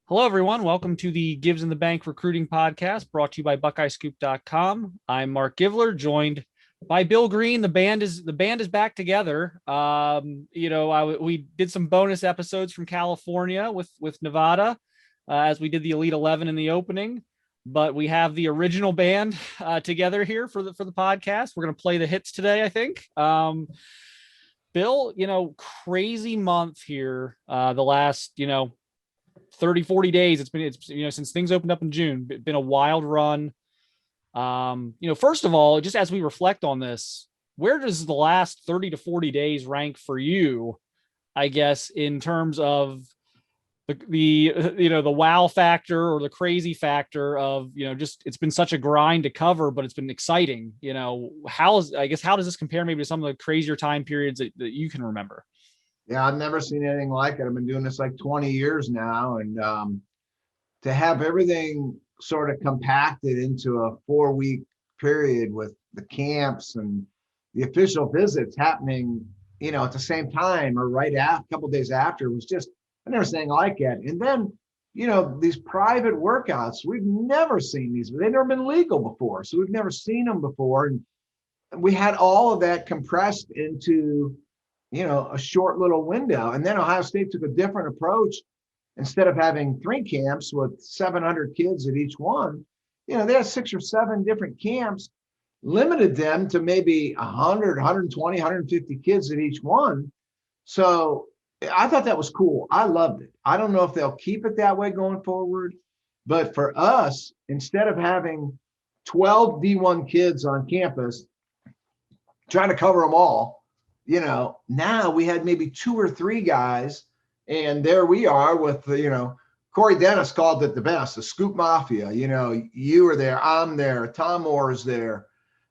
Hello, everyone. Welcome to the Gives in the Bank recruiting podcast brought to you by BuckeyeScoop.com. I'm Marc Givler, joined by Bill Greene. The band is back together. We did some bonus episodes from California with Nevada, as we did the Elite 11 in the opening. But we have the original band together here for the podcast. We're going to play the hits today, I think. Bill, crazy month here. The last 30, 40 days. It's since things opened up in June, been a wild run. First of all, just as we reflect on this, where does the last 30 to 40 days rank for you, I guess, in terms of the wow factor or the crazy factor of, just, it's been such a grind to cover, but it's been exciting. How does this compare maybe to some of the crazier time periods that you can remember? Yeah, I've never seen anything like it. I've been doing this like 20 years now. And to have everything sort of compacted into a 4-week period with the camps and the official visits happening, at the same time or right after, a couple of days after, was just, I've never seen anything like it. And then, these private workouts, we've never seen these. They've never been legal before. So we've never seen them before. And we had all of that compressed into a short little window. And then Ohio State took a different approach. Instead of having 3 camps with 700 kids at each one, they had 6 or 7 different camps, limited them to maybe 100, 120, 150 kids at each one. So I thought that was cool. I loved it. I don't know if they'll keep it that way going forward, but for us, instead of having 12 D1 kids on campus, trying to cover them all, now we had maybe 2 or 3 guys, and there we are with Corey Dennis called it the best, the Scoop Mafia. You were there, I'm there, Tom Moore's there,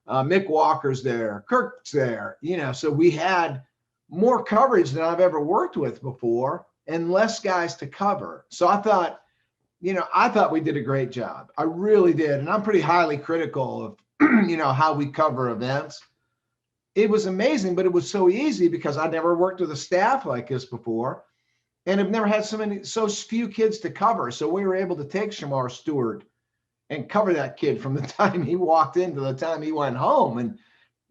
Mick Walker's there, Kirk's there. So we had more coverage than I've ever worked with before, and less guys to cover. So I thought we did a great job. I really did, and I'm pretty highly critical of how we cover events. It was amazing, but it was so easy because I never worked with a staff like this before, and have never had so few kids to cover. So we were able to take Shamar Stewart and cover that kid from the time he walked in to the time he went home. And,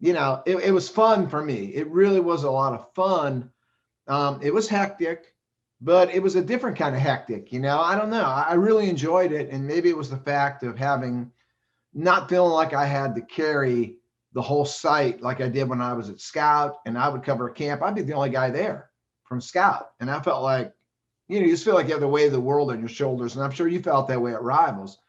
it was fun for me. It really was a lot of fun. It was hectic, but it was a different kind of hectic. I don't know. I really enjoyed it. And maybe it was the fact of not feeling like I had to carry the whole site like I did when I was at Scout, and I would cover a camp. I'd be the only guy there from Scout. And I felt like, you just feel like you have the weight of the world on your shoulders. And I'm sure you felt that way at Rivals.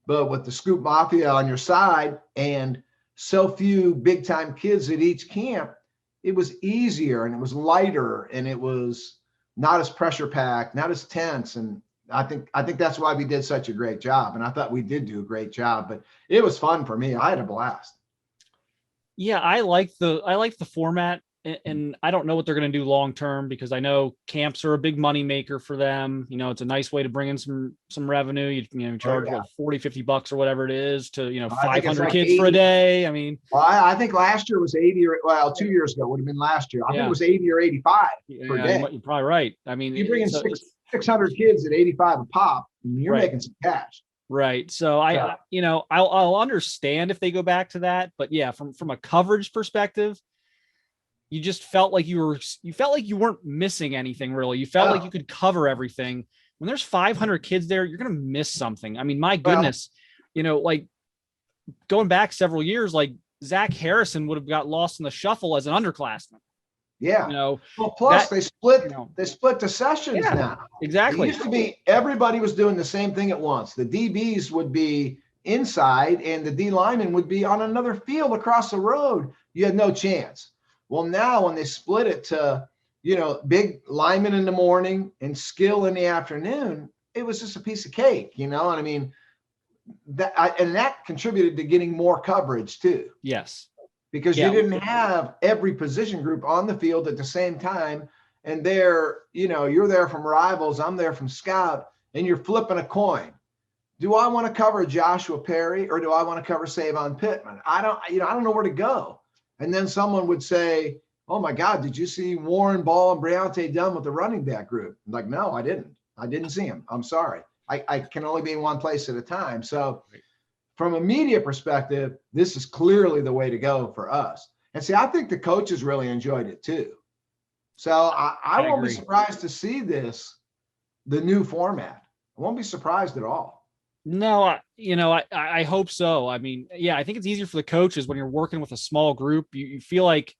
But with the Scoop Mafia on your side and so few big time kids at each camp, it was easier and it was lighter and it was not as pressure packed, not as tense. And I think that's why we did such a great job. And I thought we did do a great job, but it was fun for me. I had a blast. Yeah, I like the format, and I don't know what they're going to do long term, because I know camps are a big money maker for them. It's a nice way to bring in some revenue. You charge $40-$50 or whatever it is to 500 kids 80. For a day. I think last year was 80, or 2 years ago would have been last year. I think it was 80 or 85 per day. You're probably right. You bring in 600 kids at 85 a pop, and you're making some cash. Right. So I'll understand if they go back to that, but yeah, from a coverage perspective, you just felt like you weren't missing anything really. You felt like you could cover everything. When there's 500 kids there, you're going to miss something. My goodness, like going back several years, like Zach Harrison would have got lost in the shuffle as an underclassman. Yeah. Well, plus they split the sessions now. Exactly. It used to be everybody was doing the same thing at once. The DBs would be inside and the D linemen would be on another field across the road. You had no chance. Well, now when they split it to, big linemen in the morning and skill in the afternoon, it was just a piece of cake, and that contributed to getting more coverage too. Yes. Because you didn't have every position group on the field at the same time. And you're there from Rivals, I'm there from Scout, and you're flipping a coin. Do I want to cover Joshua Perry or do I want to cover Savon Pittman? I don't know where to go. And then someone would say, oh my God, did you see Warren Ball and Briante Dunn with the running back group? I'm like, no, I didn't. I didn't see him. I'm sorry. I can only be in one place at a time. So from a media perspective, this is clearly the way to go for us. And see, I think the coaches really enjoyed it too. So I won't be surprised to see the new format. I won't be surprised at all. No, I hope so. I mean, yeah, I think it's easier for the coaches when you're working with a small group. You feel like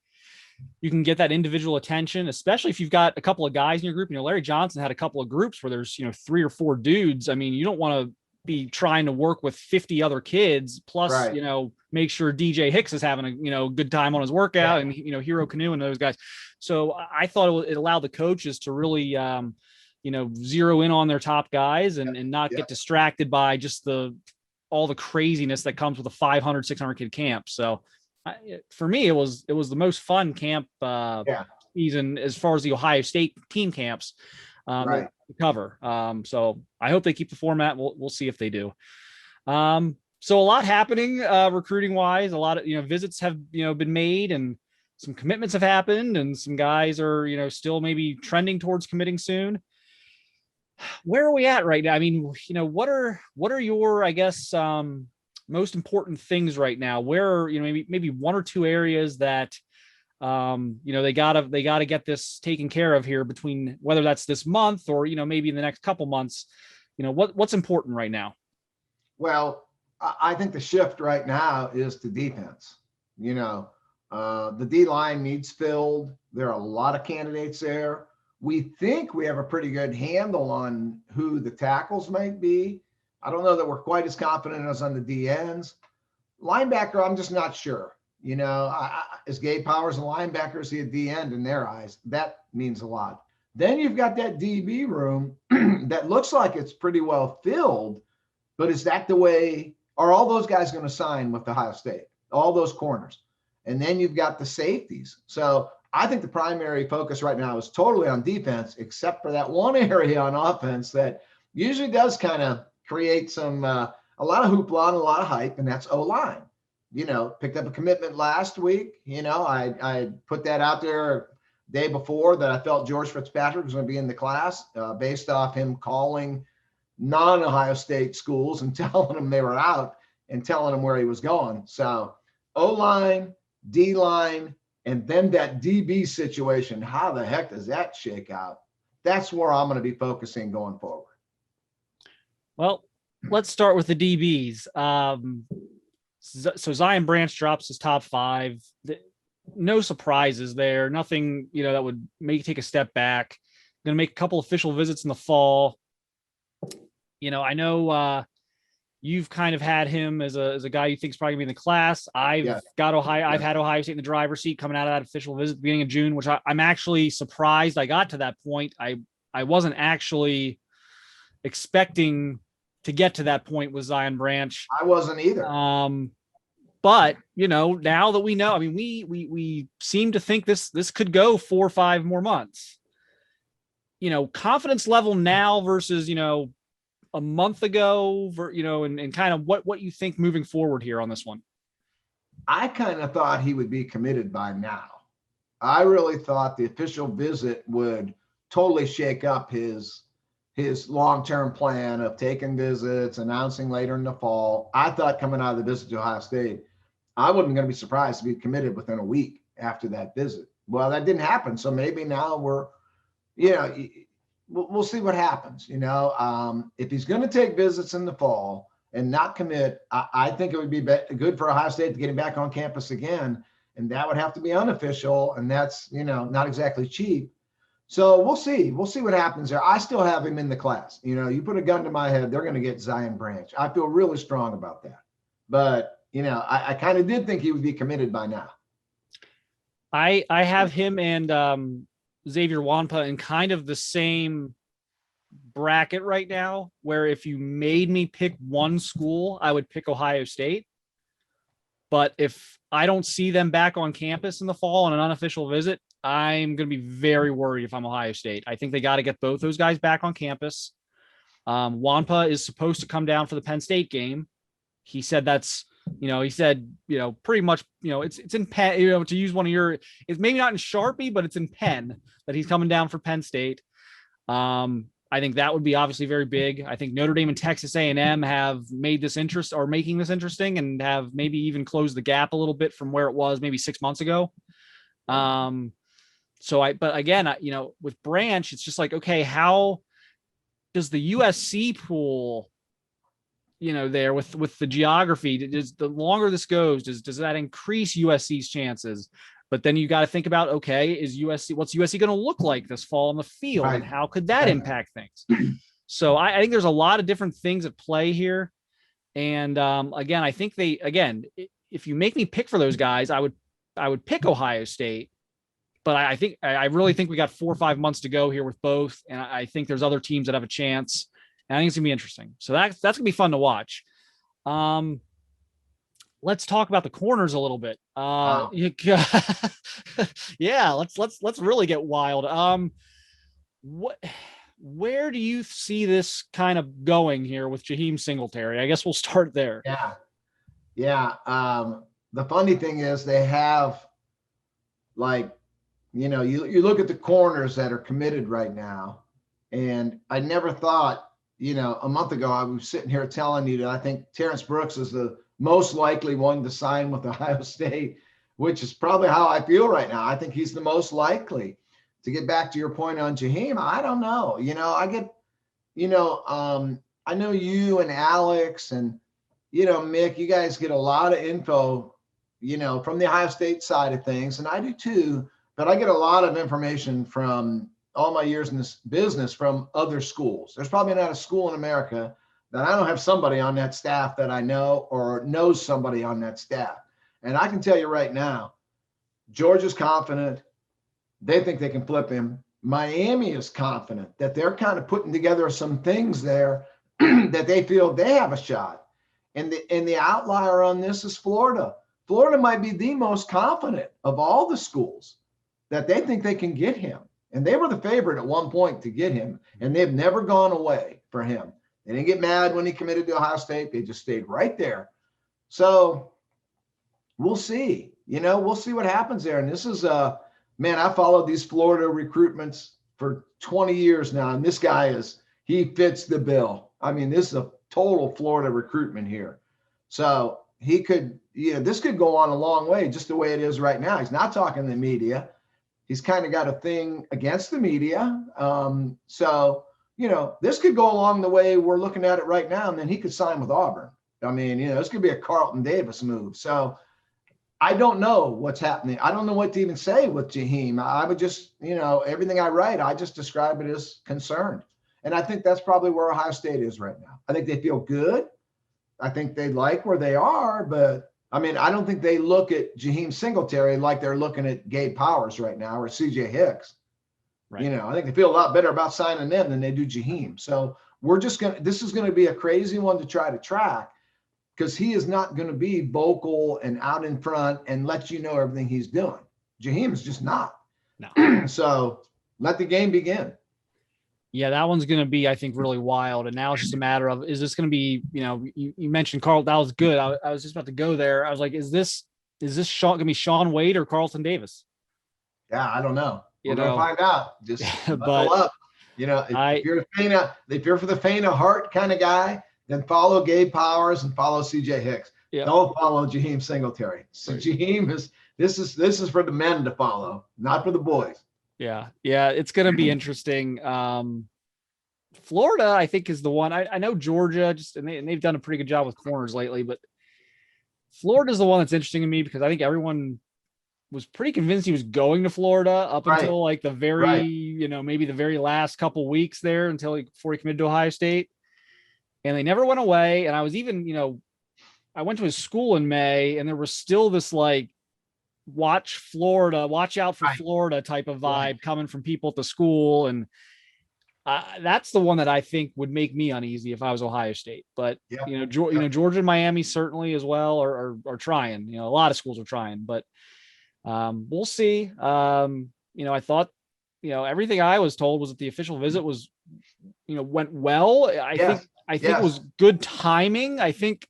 you can get that individual attention, especially if you've got a couple of guys in your group. Larry Johnson had a couple of groups where there's, 3 or 4 dudes. I mean, you don't want to be trying to work with 50 other kids, plus, right. Make sure DJ Hicks is having a, good time on his workout, and, Hero Canoe and those guys. So I thought it allowed the coaches to really, zero in on their top guys and not get distracted by just all the craziness that comes with a 500, 600 kid camp. So for me, it was the most fun camp season as far as the Ohio State team camps to cover. So I hope they keep the format. We'll see if they do. So a lot happening recruiting wise. A lot of visits have been made, and some commitments have happened, and some guys are still maybe trending towards committing soon. Where are we at right now? I mean, what are your, I guess, most important things right now? Where are, maybe 1 or 2 areas that, they gotta get this taken care of here, between whether that's this month or, maybe in the next couple months, what's important right now? Well, I think the shift right now is to defense. The D line needs filled. There are a lot of candidates there. We think we have a pretty good handle on who the tackles might be. I don't know that we're quite as confident as on the D ends. Linebacker, I'm just not sure. Is Gabe Powers a linebacker? Is he a D end in their eyes? That means a lot. Then you've got that DB room that looks like it's pretty well filled, but is that the way? Are all those guys going to sign with Ohio State? All those corners. And then you've got the safeties. So I think the primary focus right now is totally on defense, except for that one area on offense that usually does kind of create some a lot of hoopla and a lot of hype, and that's O-line. Picked up a commitment last week. I put that out there day before that I felt George Fitzpatrick was going to be in the class based off him calling non-Ohio State schools and telling them they were out and telling them where he was going. So O-line, D-line, and then that DB situation, how the heck does that shake out? That's where I'm going to be focusing going forward. Well, let's start with the DBs. So Zion Branch drops his top 5. No surprises there. Nothing, that would take a step back. Going to make a couple official visits in the fall. I know you've kind of had him as a guy you think is probably going to be in the class. I've had Ohio State in the driver's seat coming out of that official visit at the beginning of June, which I'm actually surprised I got to that point. I wasn't actually expecting to get to that point with Zion Branch. I wasn't either. But now that we know, I mean, we seem to think this could go 4 or 5 more months. Confidence level now versus a month ago, and kind of what you think moving forward here on this one. I kind of thought he would be committed by now. I really thought the official visit would totally shake up his long-term plan of taking visits, announcing later in the fall. I thought coming out of the visit to Ohio State, I wasn't going to be surprised to be committed within a week after that visit. Well, that didn't happen. So maybe now we'll see what happens. If he's going to take visits in the fall and not commit, I think it would be good for Ohio State to get him back on campus again. And that would have to be unofficial. And that's, not exactly cheap. So we'll see. We'll see what happens there. I still have him in the class. You put a gun to my head, they're going to get Zion Branch. I feel really strong about that. But, I kind of did think he would be committed by now. I have him and Xavier Wampa in kind of the same bracket right now, where if you made me pick one school, I would pick Ohio State. But if I don't see them back on campus in the fall on an unofficial visit, I'm going to be very worried if I'm Ohio State. I think they got to get both those guys back on campus. Wampa is supposed to come down for the Penn State game. He said pretty much, it's in Penn, to use one of your, it's maybe not in Sharpie, but it's in Penn that he's coming down for Penn State. I I think that would be obviously very big. I think Notre Dame and Texas A&M have made this making this interesting and have maybe even closed the gap a little bit from where it was maybe 6 months ago. But again, with Branch, it's just like, okay, how does the USC pool, there with the geography, the longer this goes, does that increase USC's chances? But then you got to think about, okay, what's USC going to look like this fall on the field, Right. and how could that impact things? So I think there's a lot of different things at play here. And again, I think if you make me pick for those guys, I would pick Ohio State. But I really think we got 4 or 5 months to go here with both. And I think there's other teams that have a chance. And I think it's gonna be interesting. So that's gonna be fun to watch. Let's talk about the corners a little bit. Wow. Yeah, let's really get wild. Where do you see this kind of going here with Jaheem Singletary? I guess we'll start there. Yeah. The funny thing is they have, like, you look at the corners that are committed right now, and I never thought, a month ago, I was sitting here telling you that I think Terrence Brooks is the most likely one to sign with Ohio State, which is probably how I feel right now. I think he's the most likely. To get back to your point on Jaheim, I don't know. I know you and Alex and, Mick, you guys get a lot of info, from the Ohio State side of things, and I do too. But I get a lot of information from all my years in this business from other schools. There's probably not a school in America that I don't have somebody on that staff that I know or knows somebody on that staff. And I can tell you right now, Georgia's confident. They think they can flip him. Miami is confident that they're kind of putting together some things there that they feel they have a shot. And the outlier on this is Florida. Florida might be the most confident of all the schools that they think they can get him. And they were the favorite at one point to get him, and they've never gone away for him. They didn't get mad when he committed to Ohio State. They just stayed right there. So we'll see. We'll see what happens there. And this is, man, I followed these Florida recruitments for 20 years now, and this guy he fits the bill. I mean, this is a total Florida recruitment here. So he could, this could go on a long way, just the way it is right now. He's not talking to the media. He's kind of got a thing against the media. So, this could go along the way we're looking at it right now, and then he could sign with Auburn. I mean, this could be a Carlton Davis move. So I don't know what's happening. I don't know what to even say with Jaheim. I would just, everything I write, I just describe it as concerned. And I think that's probably where Ohio State is right now. I think they feel good. I think they like where they are, but I mean, I don't think they look at Jaheim Singletary like they're looking at Gabe Powers right now or CJ Hicks. Right. I think they feel a lot better about signing them than they do Jaheim. So this is going to be a crazy one to try to track, because he is not going to be vocal and out in front and let you know everything he's doing. Jaheim is just not. No. So let the game begin. Yeah, that one's going to be, I think, really wild. And now it's just a matter of, is this going to be, you mentioned Carl, that was good. I was just about to go there. I was like, is this going to be Sean Wade or Carlton Davis? Yeah, I don't know. We're going to find out. Just buckle up. If you're for the faint of heart kind of guy, then follow Gabe Powers and follow CJ Hicks. Yeah. Don't follow Jaheim Singletary. So right. Jaheim this is for the men to follow, not for the boys. Yeah, it's going to be interesting. Florida, I think, is the one. I know Georgia, and they've done a pretty good job with corners lately, but Florida is the one that's interesting to me, because I think everyone was pretty convinced he was going to Florida up until like the very, maybe the very last couple weeks there before he committed to Ohio State, and they never went away. And I was even, I went to his school in May, and there was still this like, watch out for Florida type of vibe coming from people at the school. And that's the one that I think would make me uneasy if I was Ohio State. But, Georgia and Miami certainly as well are trying. A lot of schools are trying, but we'll see. I thought, everything I was told was that the official visit was, went well. I think it was good timing. I think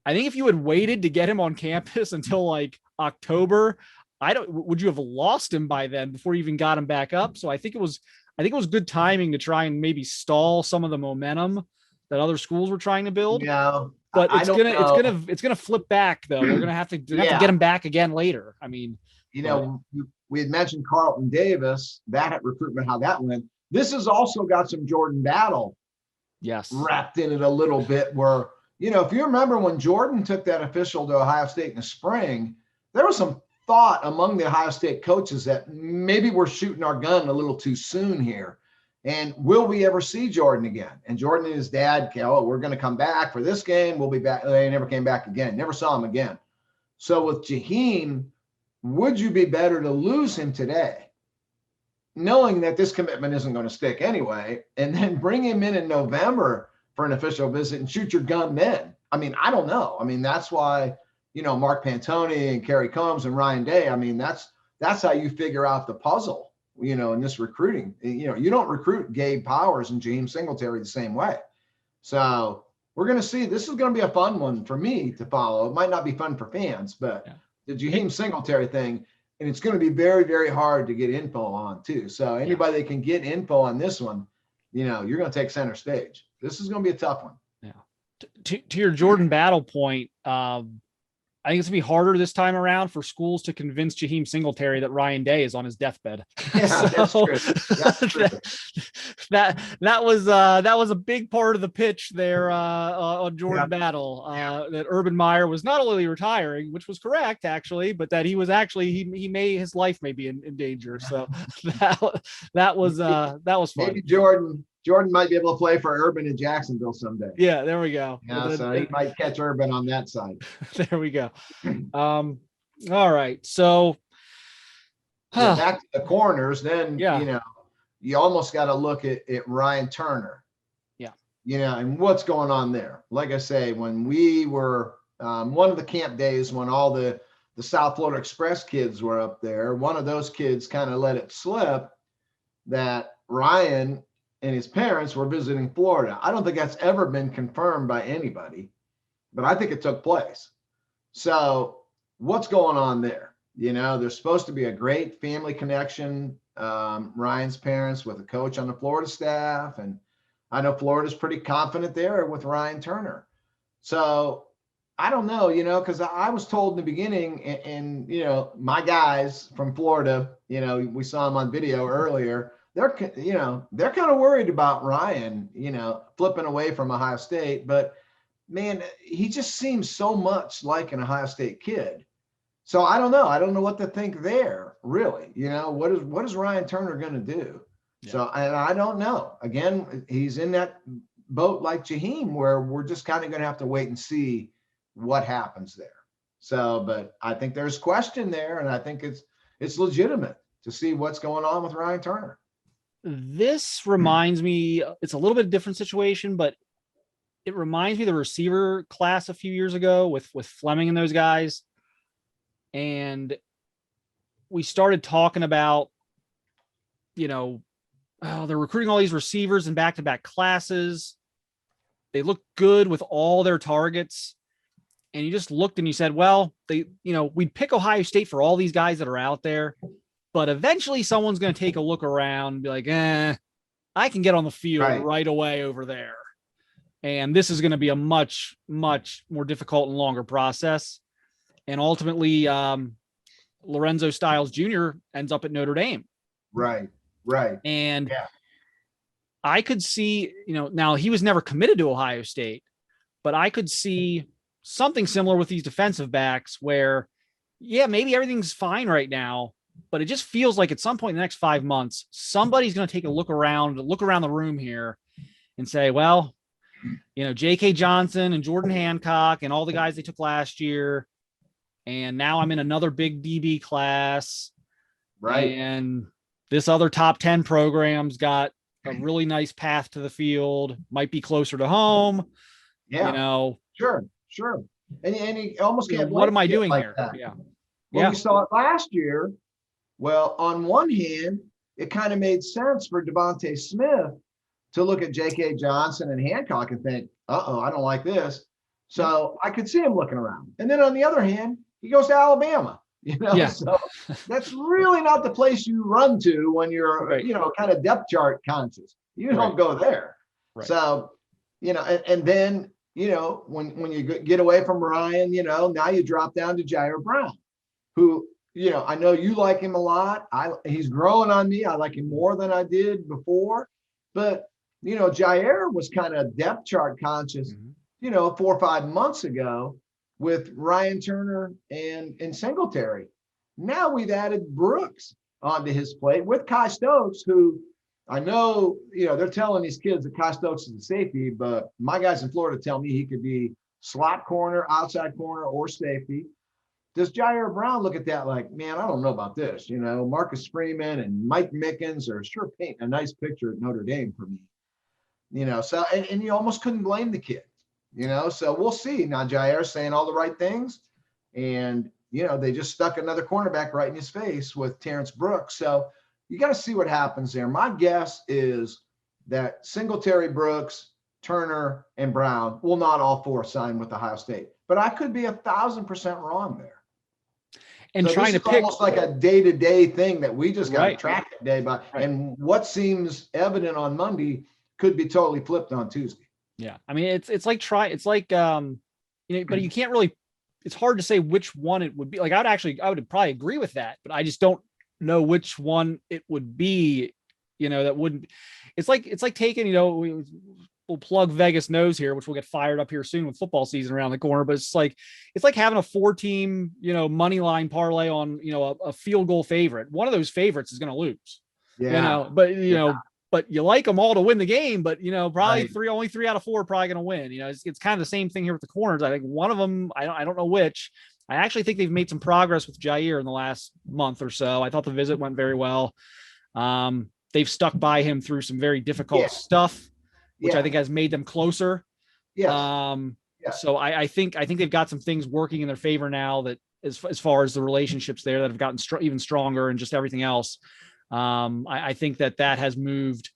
if you had waited to get him on campus until like October, would you have lost him by then before you even got him back up? So I think I think it was good timing to try and maybe stall some of the momentum that other schools were trying to build. But I don't know. it's gonna flip back though. They're gonna have to get him back again later. I mean, we had mentioned Carlton Davis, that recruitment, how that went. This has also got some Jordan Battle wrapped in it a little bit where, if you remember when Jordan took that official to Ohio State in the spring, there was some thought among the Ohio State coaches that maybe we're shooting our gun a little too soon here. And will we ever see Jordan again? And Jordan and his dad, we're going to come back for this game. We'll be back. They never came back again. Never saw him again. So with Jaheem, would you be better to lose him today, knowing that this commitment isn't going to stick anyway, and then bring him in November for an official visit and shoot your gun then? I mean, I don't know. I mean, that's why, Mark Pantoni and Kerry Combs and Ryan Day, I mean, that's how you figure out the puzzle, in this recruiting. You don't recruit Gabe Powers and Jaheim Singletary the same way. So we're going to see. This is going to be a fun one for me to follow. It might not be fun for fans, but the Jaheim Singletary thing, and it's going to be very, very hard to get info on too. So anybody that can get info on this one, you're going to take center stage. This is going to be a tough one. Yeah. To your Jordan Battle point, I think it's gonna be harder this time around for schools to convince Jaheim Singletary that Ryan Day is on his deathbed. Yeah, that's true. That's true. That was a big part of the pitch there on Jordan Battle. That Urban Meyer was not only retiring, which was correct actually, but that he was actually his life may be in danger. So that was fun. Maybe Jordan might be able to play for Urban in Jacksonville someday. Yeah, there we go. So he might catch Urban on that side. There we go. All right. So back to the corners, then you almost got to look at Ryan Turner. Yeah. And what's going on there. Like I say, when we were one of the camp days when all the South Florida Express kids were up there, one of those kids kind of let it slip that Ryan and his parents were visiting Florida. I don't think that's ever been confirmed by anybody, but I think it took place. So what's going on there? There's supposed to be a great family connection, Ryan's parents with a coach on the Florida staff. And I know Florida's pretty confident there with Ryan Turner. So I don't know, because I was told in the beginning, and my guys from Florida, we saw them on video earlier, they're kind of worried about Ryan, flipping away from Ohio State, but man, he just seems so much like an Ohio State kid. So I don't know. I don't know what to think there, really. What is Ryan Turner going to do? Yeah. So, and I don't know. Again, he's in that boat like Jaheim, where we're just kind of going to have to wait and see what happens there. So, but I think there's question there, and I think it's legitimate to see what's going on with Ryan Turner. This reminds me, it's a little bit different situation, but it reminds me of the receiver class a few years ago with Fleming and those guys. And we started talking about, they're recruiting all these receivers in back-to-back classes. They look good with all their targets. And you just looked and you said, well, we'd pick Ohio State for all these guys that are out there. But eventually someone's going to take a look around and be like, I can get on the field right away over there. And this is going to be a much, much more difficult and longer process. And ultimately, Lorenzo Styles Jr. ends up at Notre Dame. Right. And I could see, now he was never committed to Ohio State, but I could see something similar with these defensive backs where, maybe everything's fine right now, but it just feels like at some point in the next 5 months, somebody's going to take a look around the room here and say, well, J.K. Johnson and Jordan Hancock and all the guys they took last year. And now I'm in another big DB class. Right. And this other top 10 program's got a really nice path to the field, might be closer to home. Yeah. Sure. And he almost can't. What am I doing like here? That. Yeah. We saw it last year. Well, on one hand, it kind of made sense for Devontae Smith to look at J.K. Johnson and Hancock and think, I don't like this. So I could see him looking around. And then on the other hand, he goes to Alabama. Yeah. So that's really not the place you run to when you're, Right. kind of depth chart conscious. You don't go there. Right. So, and then, when you get away from Ryan, now you drop down to Jair Brown, who, I know you like him a lot. He's growing on me. I like him more than I did before. But, Jair was kind of depth chart conscious, 4 or 5 months ago with Ryan Turner and Singletary. Now we've added Brooks onto his plate with Kye Stokes, who I know, they're telling these kids that Kye Stokes is a safety, but my guys in Florida tell me he could be slot corner, outside corner, or safety. Does Jair Brown look at that like, man, I don't know about this? Marcus Freeman and Mike Mickens are sure painting a nice picture at Notre Dame for me. So and you almost couldn't blame the kid. So we'll see. Now Jair's saying all the right things, and they just stuck another cornerback right in his face with Terrence Brooks. So you got to see what happens there. My guess is that Singletary, Brooks, Turner, and Brown will not all 4 sign with Ohio State, but I could be 1,000% wrong there. And so trying to pick almost like a day-to-day thing that we just got to track it day by. Right. And what seems evident on Monday could be totally flipped on Tuesday. Yeah. I mean, it's like but you can't really, it's hard to say which one it would be. Like, I would probably agree with that, but I just don't know which one it would be, that wouldn't, it's like taking, we'll plug Vegas nose here, which we'll get fired up here soon with football season around the corner. But it's like having a 4-team, money line parlay on, a field goal favorite. One of those favorites is going to lose, but you like them all to win the game, but probably only 3 out of 4 are probably going to win. It's kind of the same thing here with the corners. I think one of them, I don't know which. I actually think they've made some progress with Jair in the last month or so. I thought the visit went very well. They've stuck by him through some very difficult stuff, which I think has made them closer. So I think they've got some things working in their favor now, that as far as the relationships there that have gotten even stronger and just everything else. I think that has moved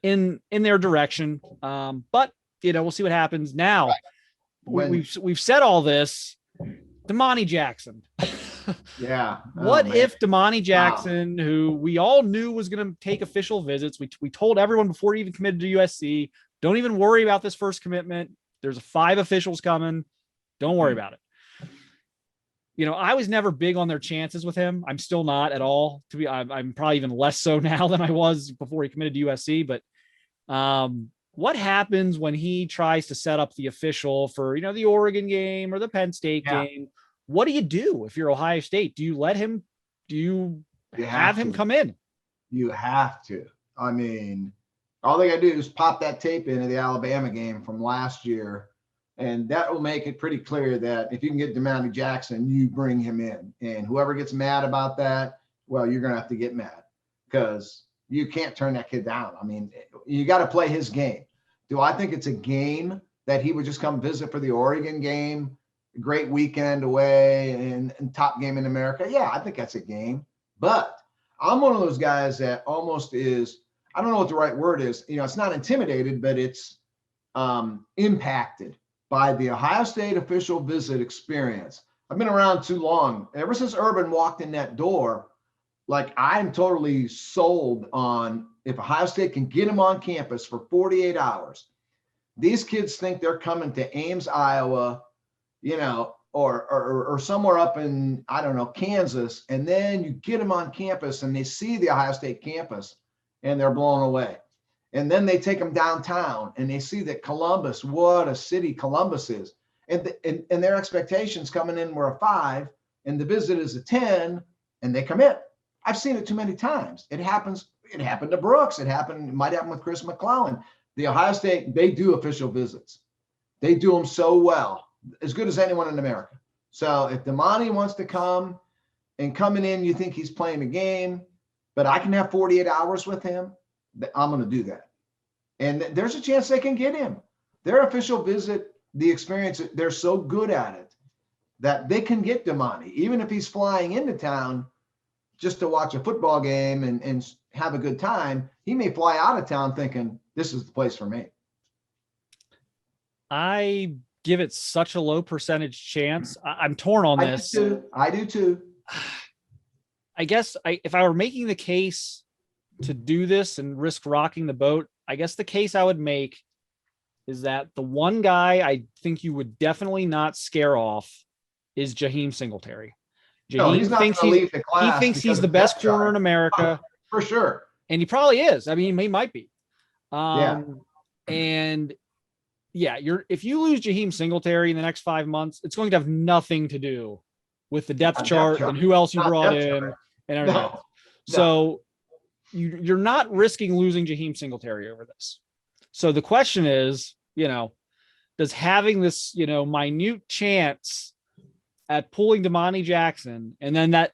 in their direction. But we'll see what happens now. We've said all this. Damani Jackson. What if Damani Jackson, who we all knew was going to take official visits, we told everyone before he even committed to USC, don't even worry about this first commitment. There's 5 officials coming. Don't worry about it. I was never big on their chances with him. I'm still not at all. I'm probably even less so now than I was before he committed to USC. But what happens when he tries to set up the official for, the Oregon game or the Penn State game? What do you do if you're Ohio State? Do you let him? Do you have him come in? You have to. I mean, all they got to do is pop that tape into the Alabama game from last year, and that will make it pretty clear that if you can get Damani Jackson, you bring him in. And whoever gets mad about that, well, you're going to have to get mad, because you can't turn that kid down. I mean, you got to play his game. Do I think it's a game that he would just come visit for the Oregon game? Great weekend away and top game in America. Yeah, I think that's a game. But I'm one of those guys that almost is, I don't know what the right word is. It's not intimidated, but it's impacted by the Ohio State official visit experience. I've been around too long. Ever since Urban walked in that door, like, I'm totally sold on, if Ohio State can get him on campus for 48 hours, these kids think they're coming to Ames, Iowa, or somewhere up in, I don't know, Kansas. And then you get them on campus and they see the Ohio State campus and they're blown away. And then they take them downtown and they see that Columbus, what a city Columbus is. And their expectations coming in were a 5 and the visit is a 10 and they commit. I've seen it too many times. It happens. It happened to Brooks. It might happen with Chris McClellan. The Ohio State, they do official visits. They do them so well, as good as anyone in America. So if Damani wants to come and coming in, you think he's playing a game, but I can have 48 hours with him, I'm going to do that. And there's a chance they can get him. Their official visit, the experience, they're so good at it that they can get Damani, even if he's flying into town just to watch a football game and have a good time. He may fly out of town thinking, this is the place for me. I give it such a low percentage chance. I'm torn on this. I do too. I guess if I were making the case to do this and risk rocking the boat, I guess the case I would make is that the one guy I think you would definitely not scare off is Jaheem Singletary. No, he's Jaheem not thinks going to leave the class he's because the of best depth corner chart. in America, For sure. and he probably is. I mean, he might be. Yeah. And yeah, if you lose Jaheem Singletary in the next 5 months, it's going to have nothing to do with the depth chart and who else you brought in and everything else. So you're not risking losing Jaheem Singletary over this. So the question is, does having this, minute chance at pulling Damani Jackson, and then that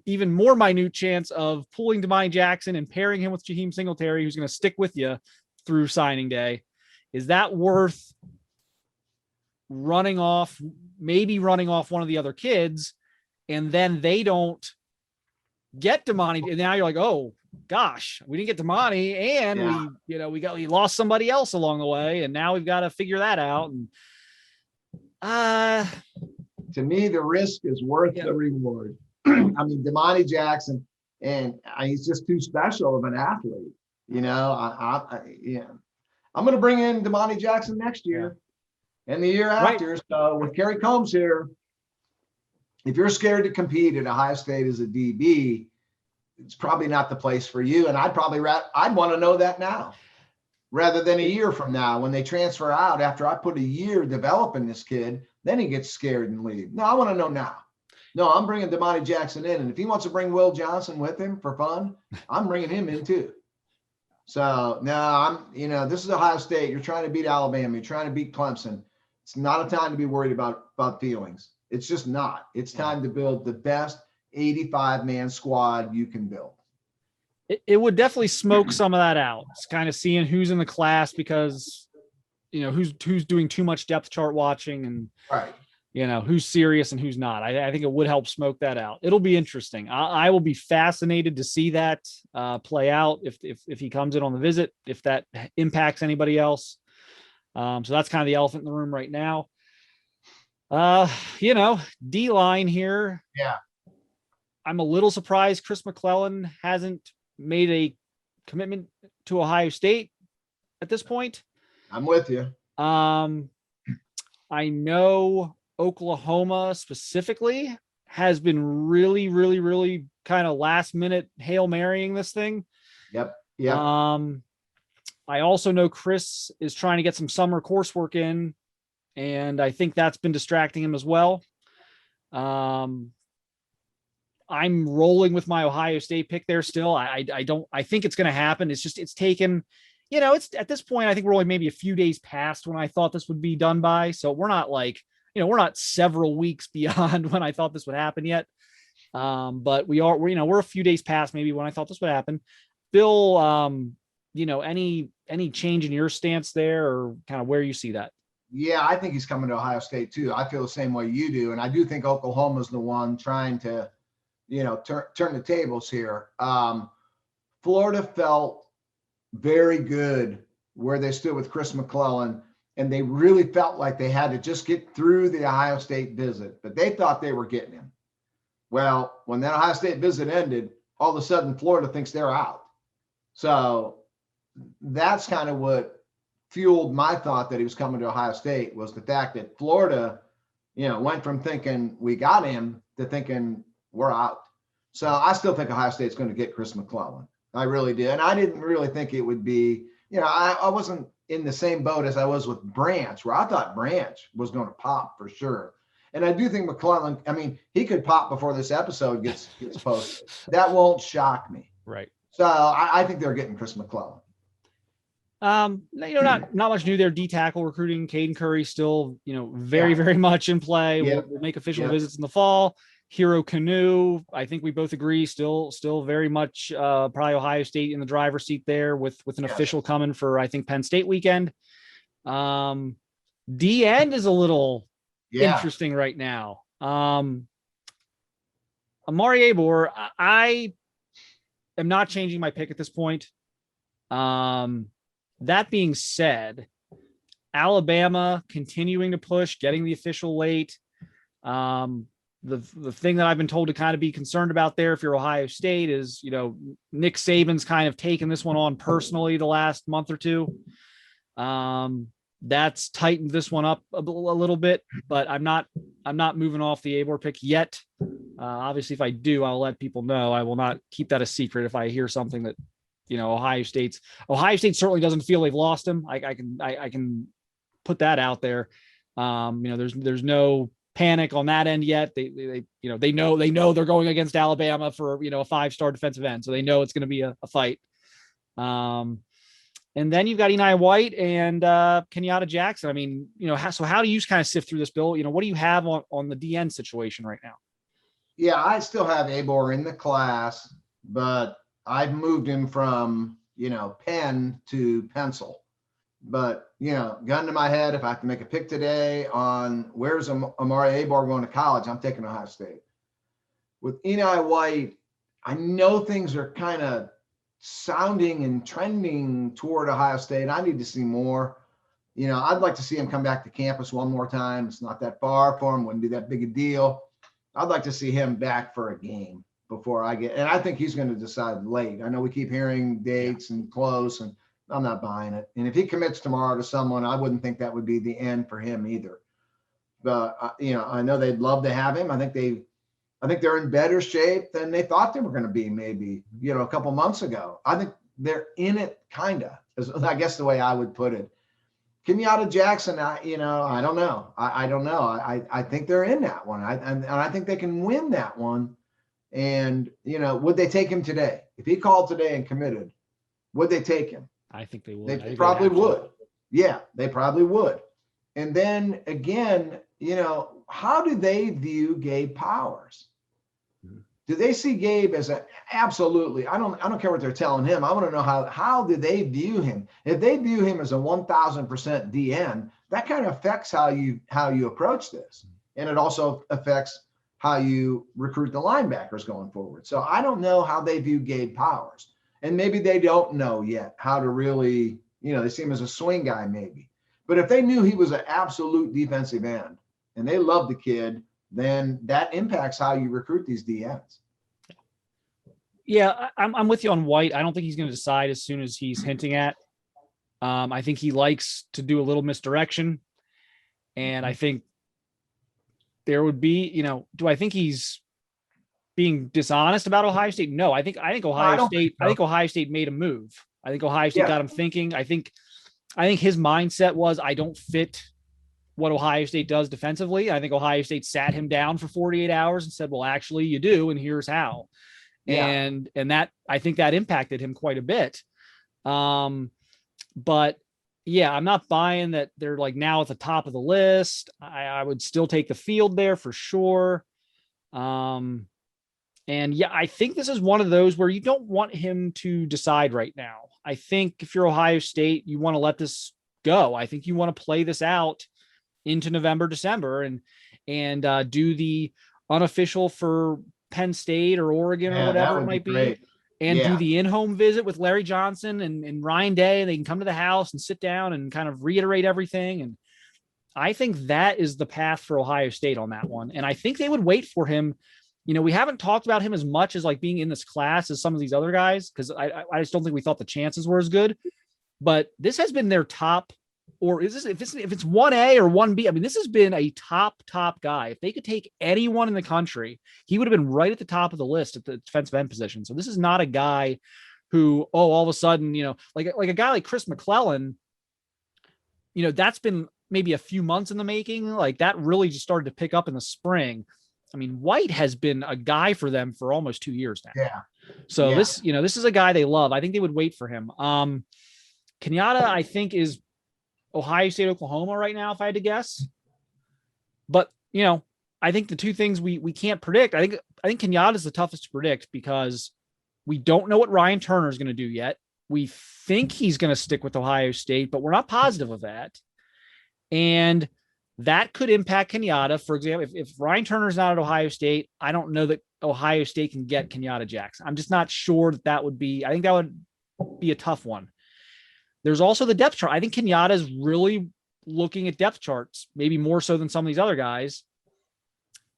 even more minute chance of pulling Damani Jackson and pairing him with Jaheem Singletary, who's going to stick with you through signing day, is that worth maybe running off one of the other kids, and then they don't get Damani, and now you're like, oh gosh, we didn't get Damani, and we lost somebody else along the way, and now we've got to figure that out. And to me, the risk is worth the reward. I mean, Damani Jackson, and he's just too special of an athlete. I'm going to bring in Damani Jackson next year and the year after. Right. So with Kerry Combs here, if you're scared to compete at Ohio State as a DB, it's probably not the place for you. And I'd want to know that now rather than a year from now when they transfer out after I put a year developing this kid, then he gets scared and leave. No, I want to know now. No, I'm bringing Damani Jackson in. And if he wants to bring Will Johnson with him for fun, I'm bringing him in too. So no, this is Ohio State. You're trying to beat Alabama. You're trying to beat Clemson. It's not a time to be worried about feelings. It's just not. It's time to build the best 85-man squad you can build. It would definitely smoke some of that out. It's kind of seeing who's in the class because, who's doing too much depth chart watching and, right. Who's serious and who's not. I think it would help smoke that out. It'll be interesting. I will be fascinated to see that play out if he comes in on the visit, if that impacts anybody else. So that's kind of the elephant in the room right now. D-line here. Yeah. I'm a little surprised Chris McClellan hasn't made a commitment to Ohio State at this point. I'm with you. I know Oklahoma specifically has been really, really, really kind of last minute Hail Marying this thing. Yep. I also know Chris is trying to get some summer coursework in, and I think that's been distracting him as well. I'm rolling with my Ohio State pick there still. I think it's going to happen. It's taken, it's at this point, I think we're only maybe a few days past when I thought this would be done by. So we're not we're not several weeks beyond when I thought this would happen yet. But we're a few days past maybe when I thought this would happen. Bill, any change in your stance there or kind of where you see that? Yeah, I think he's coming to Ohio State too. I feel the same way you do. And I do think Oklahoma's the one trying to, turn the tables here. Florida felt very good where they stood with Chris McClellan, and they really felt like they had to just get through the Ohio State visit, but they thought they were getting him. Well, when that Ohio State visit ended, all of a sudden Florida thinks they're out. So that's kind of what fueled my thought that he was coming to Ohio State, was the fact that Florida, went from thinking we got him to thinking we're out. So I still think Ohio State's going to get Chris McClellan. I really did. And I didn't really think it would be, I wasn't in the same boat as I was with Branch, where I thought Branch was going to pop for sure. And I do think McClellan, he could pop before this episode gets posted. That won't shock me. Right. So I think they're getting Chris McClellan. Not much new there. D tackle recruiting. Caden Curry still, very, very much in play. Yep. We'll make official visits in the fall. Hero Canoe, I think we both agree, still very much probably Ohio State in the driver's seat there with an official coming for, I think, Penn State weekend. D end is a little interesting right now. Amari Abor, I am not changing my pick at this point. That being said, Alabama continuing to push, getting the official late. the thing that I've been told to kind of be concerned about there, if you're Ohio State, is, Nick Saban's kind of taken this one on personally the last month or two. That's tightened this one up a little bit, but I'm not moving off the Abor pick yet. Obviously, if I do, I'll let people know. I will not keep that a secret if I hear something that, Ohio State certainly doesn't feel they've lost him. I can put that out there. There's no panic on that end yet. They know they're going against Alabama for, a 5-star defensive end. So they know it's going to be a fight. And then you've got Eni White and Kenyatta Jackson. I mean, how do you kind of sift through this, Bill? What do you have on the DN situation right now? Yeah, I still have Abor in the class, but I've moved him from, pen to pencil. But, gun to my head, if I have to make a pick today on where's Amari Abor going to college, I'm taking Ohio State. With Eni White, I know things are kind of sounding and trending toward Ohio State. I need to see more. I'd like to see him come back to campus one more time. It's not that far for him. Wouldn't be that big a deal. I'd like to see him back for a game before and I think he's going to decide late. I know we keep hearing dates and close, and I'm not buying it. And if he commits tomorrow to someone, I wouldn't think that would be the end for him either. But, I know they'd love to have him. I think they're in better shape than they thought they were going to be maybe, a couple months ago. I think they're in it, kind of, I guess the way I would put it. Kenyatta Jackson, I don't know. I don't know. I think they're in that one. And I think they can win that one. And, would they take him today? If he called today and committed, would they take him? I think they would. They probably would. Yeah, they probably would. And then again, how do they view Gabe Powers? Do they see Gabe as absolutely? I don't care what they're telling him. I want to know how do they view him? If they view him as a 1,000% DN, that kind of affects how you approach this, and it also affects how you recruit the linebackers going forward. So I don't know how they view Gabe Powers, and maybe they don't know yet how to really, they see him as a swing guy maybe. But if they knew he was an absolute defensive end and they love the kid, then that impacts how you recruit these DNs. Yeah, I'm with you on White. I don't think he's going to decide as soon as he's hinting at. I think he likes to do a little misdirection. And I think there would be, do I think he's being dishonest about Ohio State? No, I think Ohio State made a move. I think Ohio State got him thinking. I think his mindset was, I don't fit what Ohio State does defensively. I think Ohio State sat him down for 48 hours and said, well, actually you do. And here's how. Yeah. And that, I think that impacted him quite a bit. But yeah, I'm not buying that they're like now at the top of the list. I would still take the field there for sure. And yeah, I think this is one of those where you don't want him to decide right now. I think if you're Ohio State, you want to let this go. I think you want to play this out into November, December, and do the unofficial for Penn State or Oregon or whatever it might be. And do the in-home visit with Larry Johnson and Ryan Day, and they can come to the house and sit down and kind of reiterate everything. And I think that is the path for Ohio State on that one. And I think they would wait for him. We haven't talked about him as much as like being in this class as some of these other guys, because I just don't think we thought the chances were as good. But this has been their top, or is this if it's 1A or 1B? I mean, this has been a top guy. If they could take anyone in the country, he would have been right at the top of the list at the defensive end position. So this is not a guy who, all of a sudden, like a guy like Chris McClellan, that's been maybe a few months in the making. Like that really just started to pick up in the spring. I mean, White has been a guy for them for almost 2 years now. Yeah. So this is a guy they love. I think they would wait for him. Kenyatta, I think, is Ohio State, Oklahoma right now, if I had to guess. But, I think the two things we can't predict, I think Kenyatta is the toughest to predict because we don't know what Ryan Turner is going to do yet. We think he's going to stick with Ohio State, but we're not positive of that. And that could impact Kenyatta. For example, if Ryan Turner's not at Ohio State, I don't know that Ohio State can get Kenyatta Jackson. I'm just not sure that would be, I think that would be a tough one. There's also the depth chart. I think Kenyatta is really looking at depth charts, maybe more so than some of these other guys.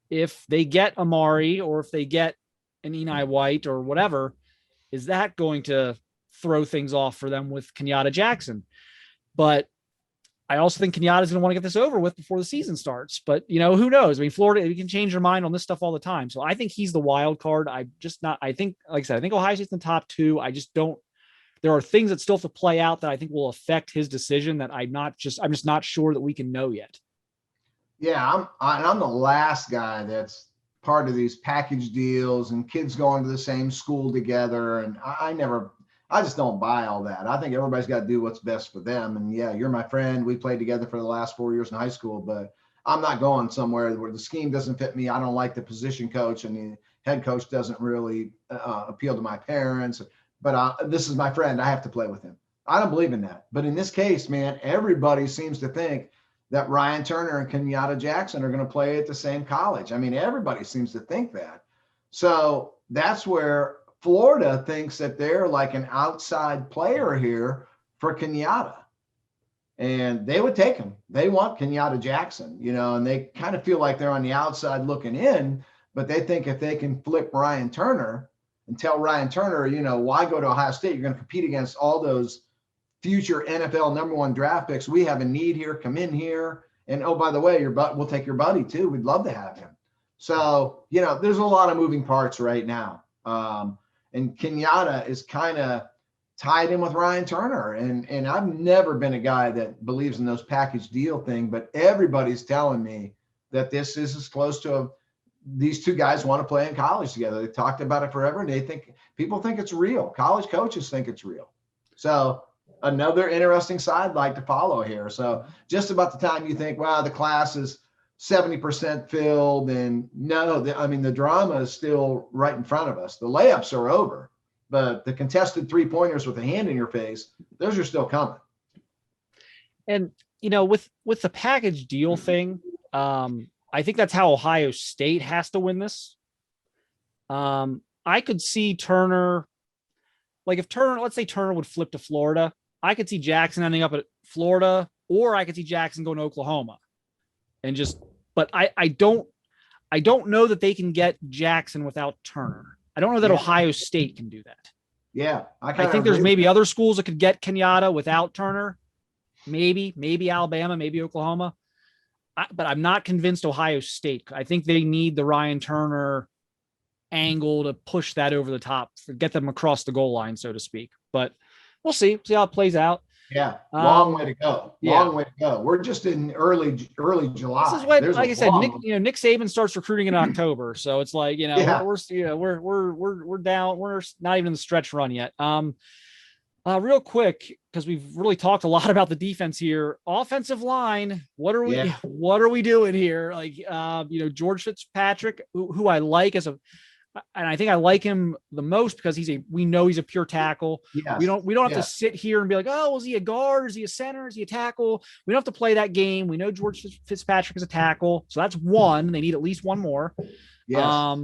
if they get Amari or if they get an Eni White or whatever, is that going to throw things off for them with Kenyatta Jackson? But I also think Kenyatta's going to want to get this over with before the season starts. But, who knows? I mean, Florida, you can change your mind on this stuff all the time. So I think he's the wild card. I think, like I said, I think Ohio State's in the top two. I just don't, there are things that still have to play out that I think will affect his decision that I'm just not sure that we can know yet. Yeah, I'm the last guy that's part of these package deals and kids going to the same school together. And I just don't buy all that. I think everybody's got to do what's best for them. And yeah, you're my friend. We played together for the last 4 years in high school, but I'm not going somewhere where the scheme doesn't fit me. I don't like the position coach, and the head coach doesn't really appeal to my parents, but this is my friend. I have to play with him. I don't believe in that. But in this case, man, everybody seems to think that Ryan Turner and Kenyatta Jackson are going to play at the same college. I mean, everybody seems to think that. So that's where Florida thinks that they're like an outside player here for Kenyatta. And they would take him. They want Kenyatta Jackson, and they kind of feel like they're on the outside looking in, but they think if they can flip Ryan Turner and tell Ryan Turner, why go to Ohio State? You're going to compete against all those future NFL #1 draft picks. We have a need here. Come in here. And oh, by the way, we'll take your buddy too. We'd love to have him. So, there's a lot of moving parts right now. And Kenyatta is kind of tied in with Ryan Turner. And I've never been a guy that believes in those package deal thing, but everybody's telling me that this is as close to these two guys want to play in college together. They talked about it forever, and people think it's real. College coaches think it's real. So another interesting sidelight to follow here. So just about the time you think, wow, the class is 70% filled, and the drama is still right in front of us. The layups are over, but the contested 3-pointers with a hand in your face, those are still coming. And, with the package deal thing, I think that's how Ohio State has to win this. I could see Turner, like if Turner, let's say Turner would flip to Florida, I could see Jackson ending up at Florida, or I could see Jackson going to Oklahoma. But I don't know that they can get Jackson without Turner. I don't know that Ohio State can do that. Yeah. I think there's maybe other schools that could get Kenyatta without Turner. Maybe Alabama, maybe Oklahoma. But I'm not convinced Ohio State. I think they need the Ryan Turner angle to push that over the top, get them across the goal line, so to speak. But we'll see how it plays out. Yeah, long way to go. Long way to go. We're just in early July. This is when, like I said, Nick Saban starts recruiting in October, so it's like we're down. We're not even in the stretch run yet. Real quick, because we've really talked a lot about the defense here. Offensive line, what are we doing here? Like, George Fitzpatrick, who I like and I think I like him the most because we know he's a pure tackle. Yes. We don't have to sit here and be like, oh, is he a guard? Is he a center? Is he a tackle? We don't have to play that game. We know George Fitzpatrick is a tackle. So that's one. They need at least one more. Yes.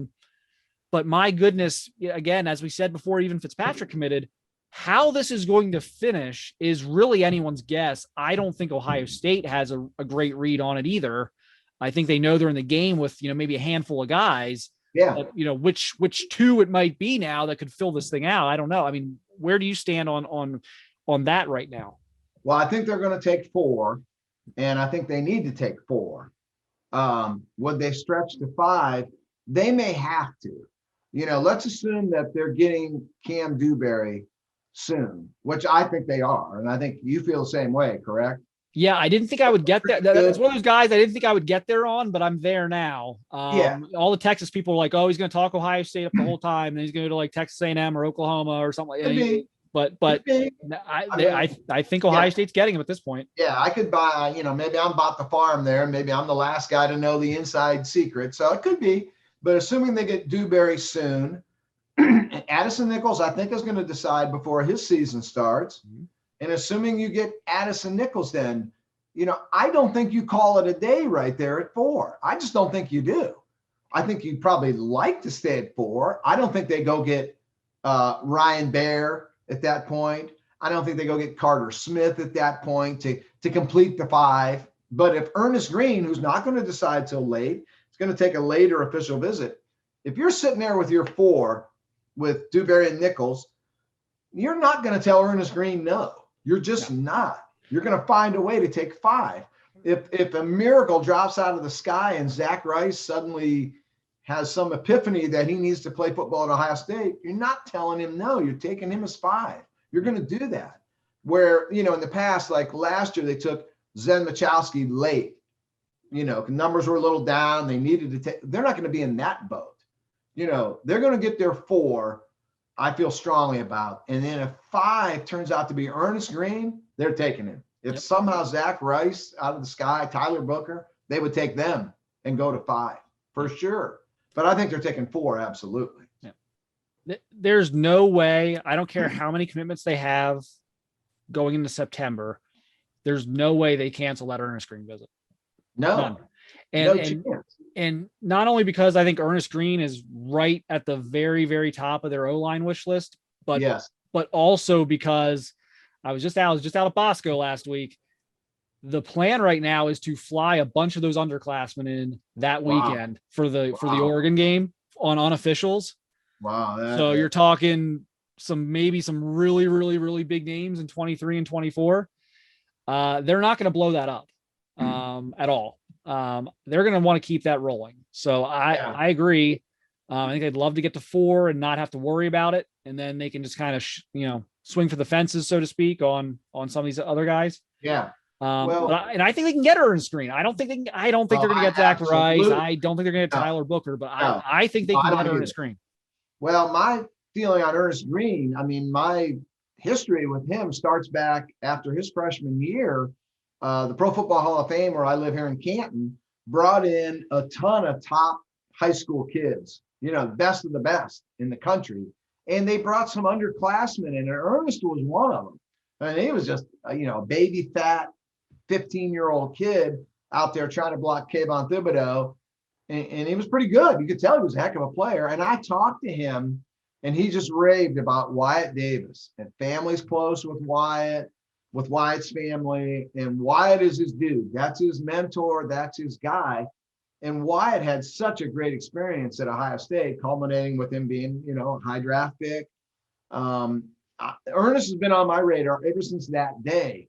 But my goodness, again, as we said before, even Fitzpatrick committed, how this is going to finish is really anyone's guess. I don't think Ohio State has a great read on it either. I think they know they're in the game with, maybe a handful of guys. Yeah. Which two it might be now that could fill this thing out. I don't know. I mean, where do you stand on that right now? Well, I think they're going to take 4, and I think they need to take 4. Would they stretch to 5? They may have to. Let's assume that they're getting Cam Dewberry soon, which I think they are, and I think you feel the same way, correct? Yeah, I didn't think I would get there. That's one of those guys I didn't think I would get there on, but I'm there now. All the Texas people are like, oh, he's going to talk Ohio State up the whole time, and he's going to go to like Texas A&M or Oklahoma or something like that. But I think Ohio State's getting him at this point. Yeah, I could buy, maybe I'm bought the farm there. Maybe I'm the last guy to know the inside secret. So it could be, but assuming they get Dewberry soon, Addison Nichols, I think, is going to decide before his season starts. Mm-hmm. And assuming you get Addison Nichols, then, I don't think you call it a day right there at 4. I just don't think you do. I think you'd probably like to stay at 4. I don't think they go get Ryan Baer at that point. I don't think they go get Carter Smith at that point to complete the 5. But if Ernest Greene, who's not going to decide till late, it's going to take a later official visit. If you're sitting there with your 4 with Dewberry and Nichols, you're not going to tell Ernest Greene no. You're just not. You're going to find a way to take 5. If a miracle drops out of the sky and Zach Rice suddenly has some epiphany that he needs to play football at Ohio State, you're not telling him no. You're taking him as 5. You're going to do that. Where, in the past, like last year, they took Zen Machowski late. Numbers were a little down. They needed to take. They're not going to be in that boat. They're going to get their 4. I feel strongly about. And then if 5 turns out to be Ernest Greene, they're taking him. If somehow Zach Rice out of the sky, Tyler Booker, they would take them and go to 5 for sure. But I think they're taking 4, absolutely. Yeah. There's no way. I don't care how many commitments they have going into September. There's no way they cancel that Ernest Greene visit. No. None. No And chance. And not only because I think Ernest Greene is right at the very, very top of their O-line wish list, but also because I was just out of Bosco last week. The plan right now is to fly a bunch of those underclassmen in that weekend for the Oregon game on unofficials. Wow. So you're talking maybe some really, really, really big names in 23 and 24. They're not going to blow that up at all. They're going to want to keep that rolling. So I agree. I think they'd love to get to 4 and not have to worry about it. And then they can just kind of, swing for the fences, so to speak, on some of these other guys. Yeah. And I think they can get Ernest Greene. I don't think they're going to get Zach Rice. I don't think they're going to get Tyler Booker, but I think they can get Ernest Greene. Well, my feeling on Ernest Greene, my history with him starts back after his freshman year. The Pro Football Hall of Fame, where I live here in Canton, brought in a ton of top high school kids, best of the best in the country. And they brought some underclassmen in, and Ernest was one of them. And he was just, a baby fat 15-year-old kid out there trying to block Kayvon Thibodeau. And he was pretty good. You could tell he was a heck of a player. And I talked to him, and he just raved about Wyatt Davis. And family's close with Wyatt, with Wyatt's family. And Wyatt is his dude. That's his mentor. That's his guy. And Wyatt had such a great experience at Ohio State, culminating with him being, a high draft pick. Ernest has been on my radar ever since that day,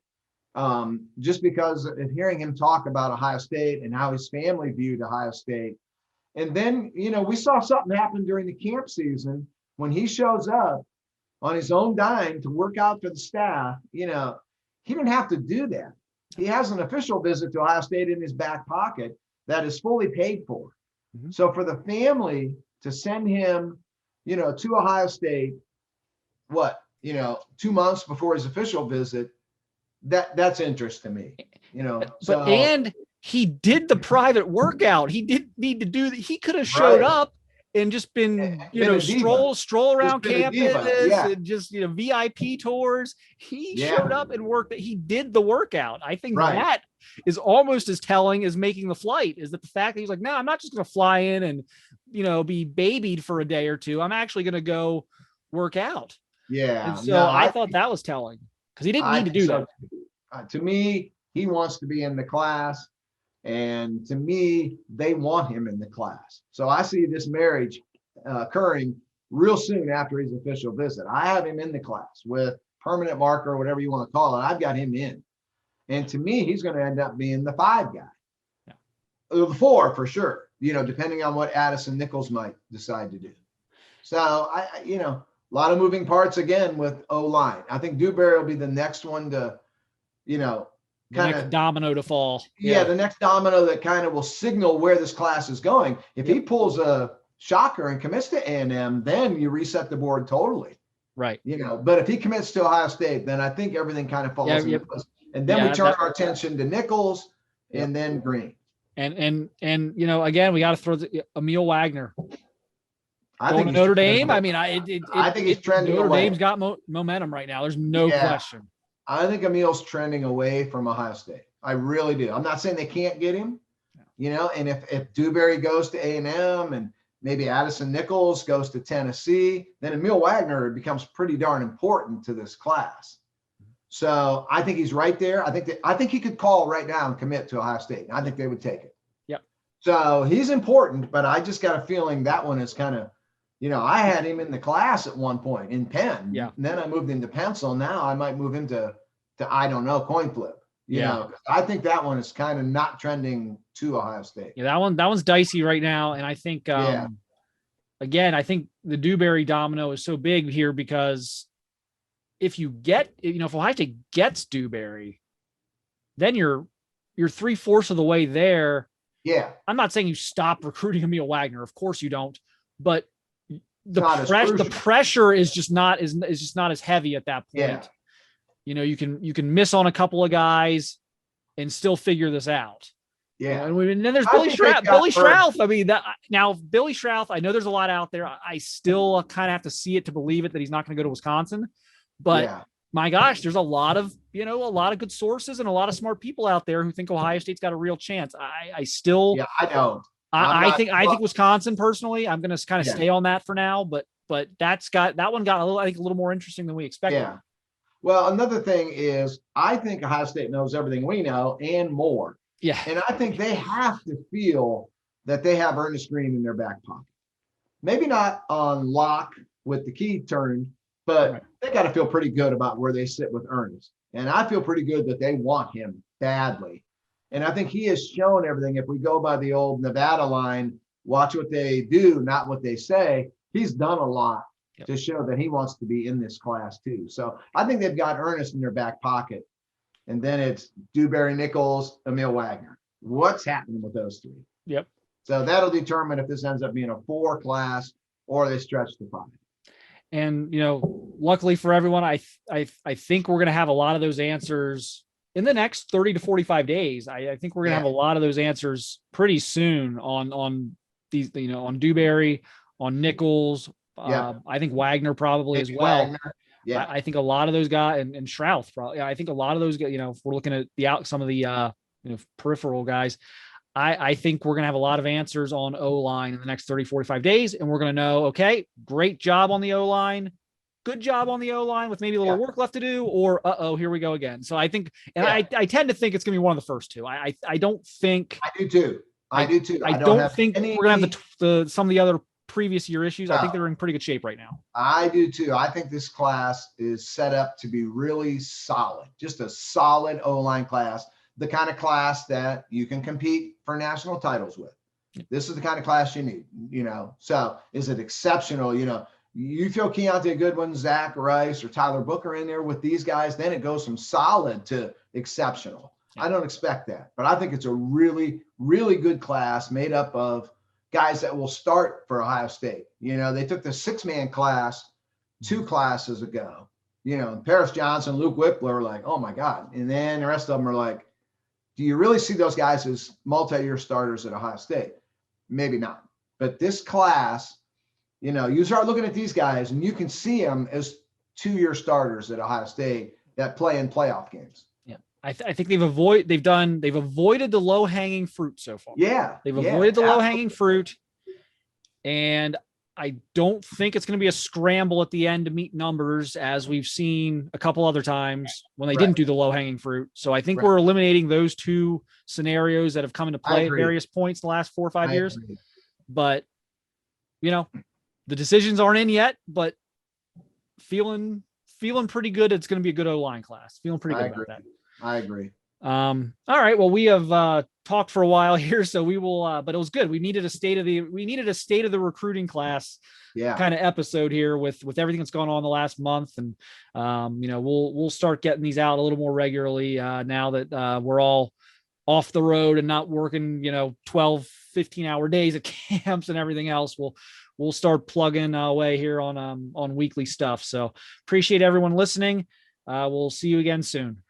just because of hearing him talk about Ohio State and how his family viewed Ohio State. And then, we saw something happen during the camp season when he shows up on his own dime to work out for the staff. He didn't have to do that. He has an official visit to Ohio State in his back pocket that is fully paid for. Mm-hmm. So for the family to send him, to Ohio State, 2 months before his official visit, that's interest to me, and he did the private workout. He didn't need to do that. He could have showed up and just been, stroll around campus and just, VIP tours. He showed up and worked. He did the workout. I think that is almost as telling as making the flight, is that the fact that he's like, no, I'm not just going to fly in and, be babied for a day or two. I'm actually going to go work out. Yeah. And so I thought that was telling, because he didn't need to do that. To me, he wants to be in the class. And to me, they want him in the class. So I see this marriage occurring real soon after his official visit. I have him in the class with permanent marker, whatever you want to call it. I've got him in. And to me, he's going to end up being the 5 guy. Yeah. The 4 for sure, depending on what Addison Nichols might decide to do. So, a lot of moving parts again with O-line. I think Dewberry will be the next one to, kind of domino to fall. Yeah, the next domino that kind of will signal where this class is going. If he pulls a shocker and commits to A&M, then you reset the board totally. Right. But if he commits to Ohio State, then I think everything kind of falls into place. And then we turn our attention to Nichols and then Greene. And again, we got to throw Emil Wagner. I think Notre Dame. I think he's trending Notre away. Dame's got momentum right now. There's no question. I think Emil's trending away from Ohio State. I really do. I'm not saying they can't get him, and if Dewberry goes to A&M and maybe Addison Nichols goes to Tennessee, then Emil Wagner becomes pretty darn important to this class. So I think he's right there. I think he could call right now and commit to Ohio State. I think they would take it. Yep. So he's important, but I just got a feeling that one is kind of, I had him in the class at one point in pen. Yeah. And then I moved him to pencil. Now I might move him to I don't know, coin flip. I think that one is kind of not trending to Ohio State. Yeah, that one's dicey right now. And I think, again, I think the Dewberry domino is so big here because if Ohio State gets Dewberry, then you're 3/4 of the way there. Yeah. I'm not saying you stop recruiting Emil Wagner. Of course you don't, but the pressure is just not as heavy at that point. Yeah. You can miss on a couple of guys and still figure this out. Yeah. And then there's Billy Strouth. I mean, Billy Strouth, I know there's a lot out there. I still kind of have to see it to believe it that he's not going to go to Wisconsin. But my gosh, there's a lot of good sources and a lot of smart people out there who think Ohio State's got a real chance. I don't. I think Wisconsin personally, I'm going to kind of stay on that for now, but that one got a little more interesting than we expected. Yeah. Well, another thing is I think Ohio State knows everything we know and more. Yeah. And I think they have to feel that they have Ernest Greene in their back pocket. Maybe not on lock with the key turned, but they got to feel pretty good about where they sit with Ernest. And I feel pretty good that they want him badly. And I think he has shown everything. If we go by the old Nevada line, watch what they do, not what they say. He's done a lot to show that he wants to be in this class too. So I think they've got Ernest in their back pocket. And then it's Dewberry, Nichols, Emil Wagner. What's happening with those three? Yep. So that'll determine if this ends up being a 4 class or they stretch to 5. And, luckily for everyone, I think we're going to have a lot of those answers in the next 30 to 45 days. I think we're going to have a lot of those answers pretty soon on these, on Dewberry, on Nichols. I think Wagner probably as well. Wagner. Yeah. I think a lot of those guys and Strouth probably. I think a lot of those guys, if we're looking at some of the peripheral guys, I think we're going to have a lot of answers on O-line in the next 30, 45 days. And we're going to know, okay, great job on the O-line, good job on the O-line with maybe a little work left to do, or, here we go again. So I think, and I tend to think it's going to be one of the first two. I don't think. I do too. I don't think we're going to have some of the other previous year issues. I think they're in pretty good shape right now. I do too. I think this class is set up to be really solid, just a solid O-line class. The kind of class that you can compete for national titles with. This is the kind of class you need, So is it exceptional? You throw Keontae Goodwin, Zach Rice, or Tyler Booker in there with these guys, then it goes from solid to exceptional. I don't expect that, but I think it's a really, really good class made up of guys that will start for Ohio State. They took the 6-man class 2 classes ago. Paris Johnson, Luke Whippler are like, oh my God. And then the rest of them are like, do you really see those guys as multi-year starters at Ohio State? Maybe not. But this class, you start looking at these guys and you can see them as 2-year starters at Ohio State that play in playoff games. Yeah. I think they've avoided the low-hanging fruit so far. Yeah. They've avoided the low-hanging fruit. And I don't think it's going to be a scramble at the end to meet numbers as we've seen a couple other times when they didn't do the low hanging fruit. So I think we're eliminating those 2 scenarios that have come into play at various points in the last 4 or 5 years. But, the decisions aren't in yet, but feeling pretty good. It's going to be a good O-line class. Feeling pretty good about that. I agree. All right. Well, we have talked for a while here, so we will. But it was good. We needed a state of the recruiting class, kind of episode here with everything that's gone on the last month, and we'll start getting these out a little more regularly now that we're all off the road and not working 12, 15-hour days at camps and everything else. We'll start plugging away here on weekly stuff. So appreciate everyone listening. We'll see you again soon.